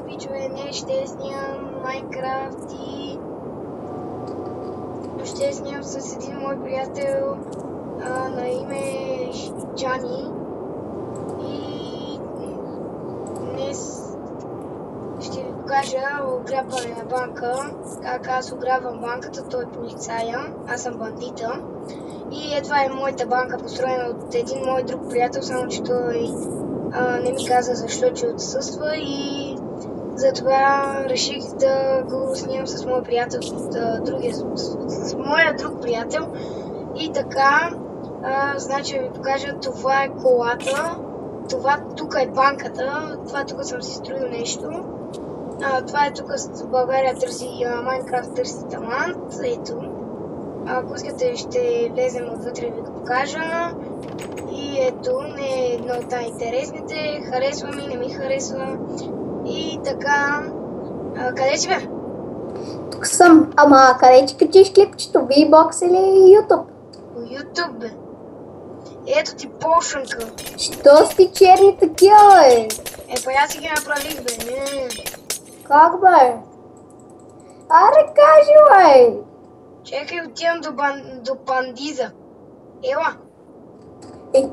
Бичове, днес ще снимам Майнкрафт и ще снимам с един мой приятел на име Джани. И днес ще ви покажа ограбване на банка, как аз ограбвам банката, той е полицая, аз съм бандита. И това е моята банка, построена от един мой друг приятел, само че той не ми каза защо, че отсъства, и затова реших да го снимам с моя приятел, с моя друг приятел. И така, значи ви покажа, това е колата, това тук е банката, това тук съм си строил нещо. Това е тук в България търси, Майнкрафт търси талант, ето. Ако искате, ще влезем отвътре и ви го покажа. И ето, не е едно от най-интересните, харесва ми, не ми харесва. И така, къде си бе? Тук съм, ама къде че качиш клипчето? VBOX или YouTube? YouTube бе. Ето ти полшанка. Що сте черни такива, бе? Па аз си ги направих, бе. Не. Как, бе? Аре, кажи, бе! Чекай, отивам до Пандиза. Ела.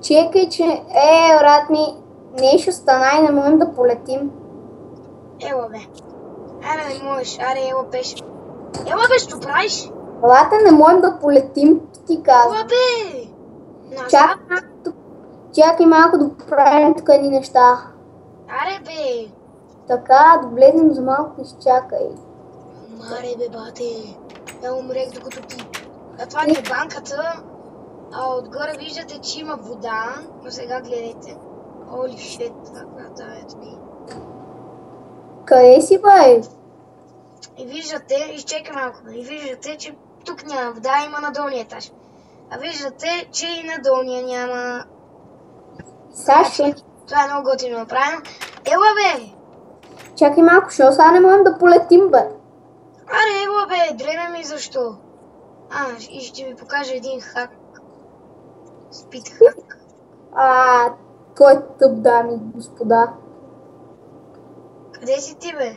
Чекай, че... брат ми, нещо стана и не можем да полетим. Ела, бе. Аре, не можеш. Аре, ела, беше. Ела, бе, що правиш? Елата, не можем да полетим, ти казвам. Ела, бе! Чакай малко да правим тук едни неща. Аре, бе! Така, да влезем за малко, изчакай. Маре, бе, бате. Я умрех докато ти. Това не е банката. Отгоре виждате, че има вода. Но сега гледайте. Holy shit, ето ми. Къде си, бе? И виждате, изчекай малко, и виждате, че тук няма вода, има на долния етаж. А виждате, че и на долния няма. Сашо. Това е много готино направено. Ела, бе! Чакай малко, защото сега не можем да полетим, бе. Аре, ела, бе, дреме ми защо? И ще ви покажа един хак. Спид хак. Той е тъп, дами и господа. Къде си ти, бе?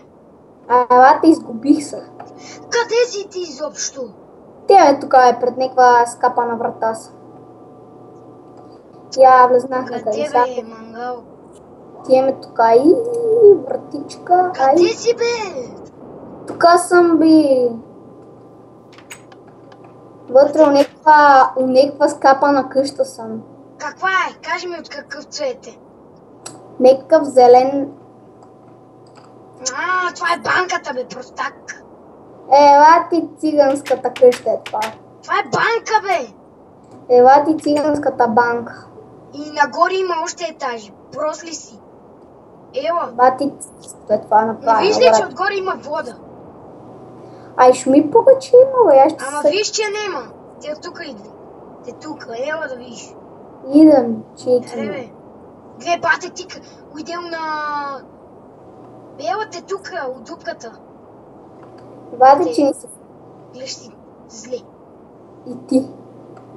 Елата, изгубих се. Къде си ти изобщо? Тя тук е пред някаква скапана врата са. Я влезнах на къде са. Къде, бе, мангал? Тя тук и вратичка. Къде си, бе? Тук съм, би. Вътре у някаква скапана къща съм. Каква е? Кажи ми от какъв цвет е. Някакъв зелен. Това е банката, бе, простак. Ела ти циганската къща е това. Това е банка, бе. Ела ти циганската банка. И нагоре има още етажи. Прос ли си? Ела. Бати е това направо. Не виж ли, че отгоре има вода? Шуми повече има, бе. Ама виж, че нема. Те от тук идва. Те тук, ела да видиш. Идам, чеки. Аре, бе. Гледай, бате, ти уйдел на... Ела те тук, от дупката. Бате, че не си. Гледаш си, зле. И ти.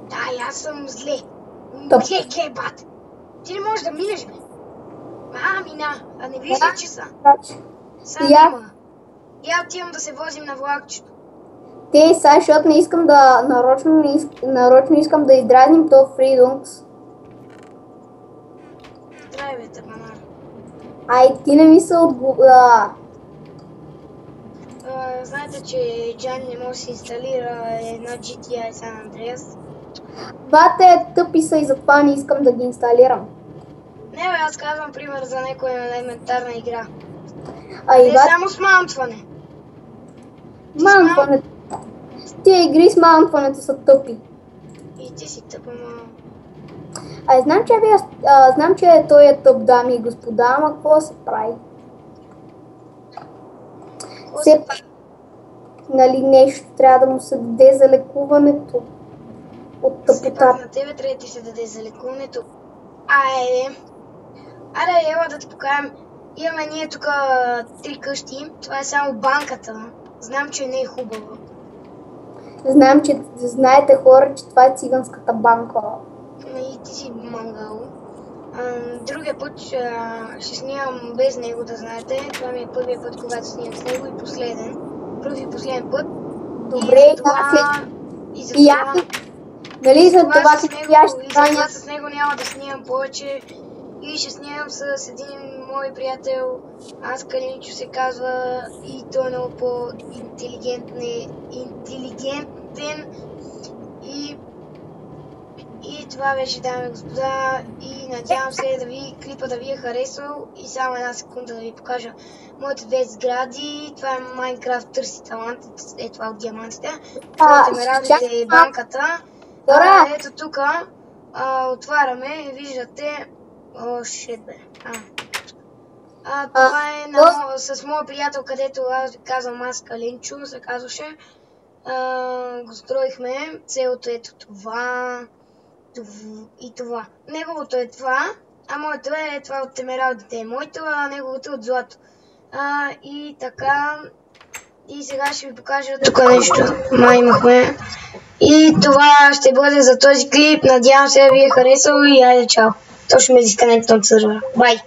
Да, и аз съм зле. Топ. Гледай, бате. Ти не можеш да минеш, бе. Мина. Не виж ли, че са? Сега няма. Я отивам да се возим на влакчето. Те, сега, защото не искам да... Нарочно искам да издразним то Freedunks. Здравей, бе, тъпанар. Ти не ми се отговаря. Знаете, че Джани не може да се инсталира една GTA San Andreas. Бате, тъпи са и затова не искам да ги инсталирам. Не, бе, аз казвам пример за някоя елементарна игра. Не само с маунтване. Маунтването. Тия игри с маунтването са тъпи. И ти си тъпа, ама... Знам, че той е тъп, дами и господа, ама какво се прави? Все пак, нали, нещо трябва да му се даде за лекуването от тъпотата. На тебе трябва да ти се даде за лекуването. Аре, ела да ти покажем. Имаме ние тук 3 къщи. Това е само банката. Знам, че не е хубаво. Знам, че знаете хора, че това е циганската банка. И ти си мангал. Другия път ще снимам без него, да знаете. Това ми е първият път, когато снимам с него и последен. Първи и последен път. Добре, И за това нали, за това с него няма да снимам повече. И ще снимам с един мой приятел, аз Калинчо се казва, и той е много по-интелигентен. И това беше, дами и господа, и надявам се клипа да ви е харесал. И само една секунда да ви покажа моите две сгради. Това е Майнкрафт търси талантите, е това от диамантите. Това от емералдите е банката. Ето тук отваряме и виждате. Това е с моя приятел, където аз ви казвам, аз Калинчо се казваше. Го строихме. Целото ето това и това. Неговото е това, а моето е това от емералдите. Моето, а неговото от злато. И така. И сега ще ви покажа тук нещо. Имахме. И това ще бъде за този клип. Надявам се да ви е харесал и айде чао. То ще ме дисконектвам от сервера. Бай!